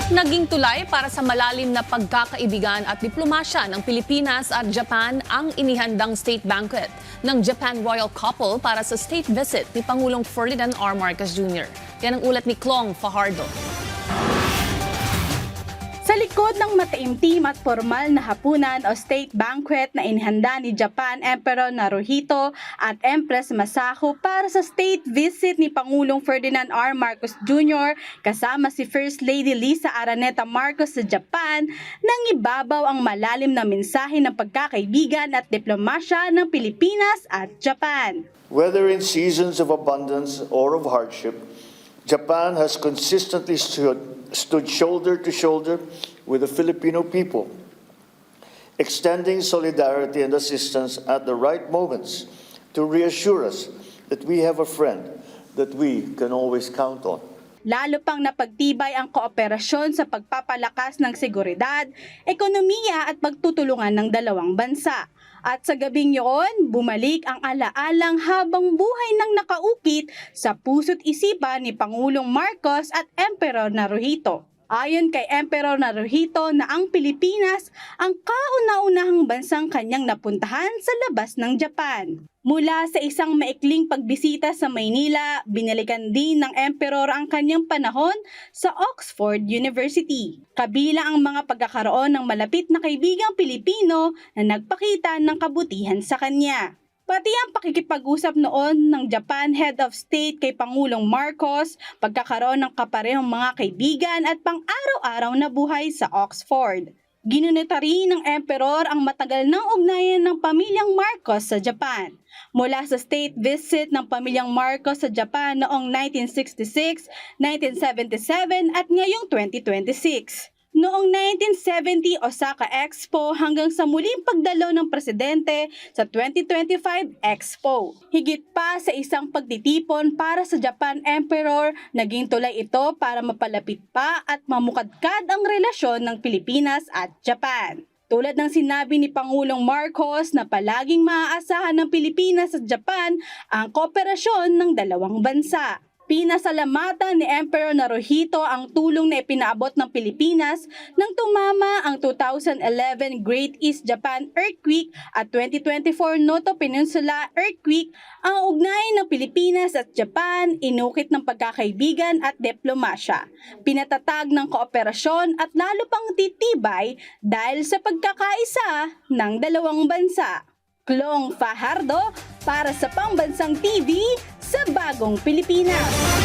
Naging tulay para sa malalim na pagkakaibigan at diplomasya ng Pilipinas at Japan ang inihandang state banquet ng Japan Royal Couple para sa state visit ni Pangulong Ferdinand R. Marcos Jr. Yan ang ulat ni Clong Fajardo. Sa likod ng mataimtim at formal na hapunan o state banquet na inihanda ni Japan Emperor Naruhito at Empress Masako para sa state visit ni Pangulong Ferdinand R. Marcos Jr. kasama si First Lady Liza Araneta Marcos sa Japan, nang ibabaw ang malalim na mensahe ng pagkakaibigan at diplomasya ng Pilipinas at Japan. Whether in seasons of abundance or of hardship, Japan has consistently stood shoulder to shoulder with the Filipino people, extending solidarity and assistance at the right moments to reassure us that we have a friend that we can always count on. Lalo pang napagtibay ang kooperasyon sa pagpapalakas ng seguridad, ekonomiya at pagtutulungan ng dalawang bansa. At sa gabing yun, bumalik ang alaalang habang buhay ng nakaukit sa puso't isipan ni Pangulong Marcos at Emperor Naruhito. Ayon kay Emperor Naruhito na ang Pilipinas ang kauna-unahang bansang kanyang napuntahan sa labas ng Japan. Mula sa isang maikling pagbisita sa Maynila, binalikan din ng Emperor ang kanyang panahon sa Oxford University. Kabila ang mga pagkakaroon ng malapit na kaibigang Pilipino na nagpakita ng kabutihan sa kanya. Pati ang pakikipag-usap noon ng Japan Head of State kay Pangulong Marcos, pagkakaroon ng kaparehong mga kaibigan at pang-araw-araw na buhay sa Oxford. Ginunita rin ng Emperor ang matagal ng ugnayan ng pamilyang Marcos sa Japan. Mula sa state visit ng pamilyang Marcos sa Japan noong 1966, 1977 at ngayong 2026. Noong 1970 Osaka Expo hanggang sa muling pagdalo ng presidente sa 2025 Expo. Higit pa sa isang pagtitipon para sa Japan Emperor, naging tulay ito para mapalapit pa at mamukadkad ang relasyon ng Pilipinas at Japan. Tulad ng sinabi ni Pangulong Marcos na palaging maaasahan ng Pilipinas at Japan ang kooperasyon ng dalawang bansa. Pinasalamatan ni Emperor Naruhito ang tulong na ipinaabot ng Pilipinas nang tumama ang 2011 Great East Japan Earthquake at 2024 Noto Peninsula Earthquake. Ang ugnayan ng Pilipinas at Japan, inukit ng pagkakaibigan at diplomasya, pinatatag ng kooperasyon at lalo pang titibay dahil sa pagkakaisa ng dalawang bansa. Clong Fajardo para sa Pambansang TV sa Bagong Pilipinas.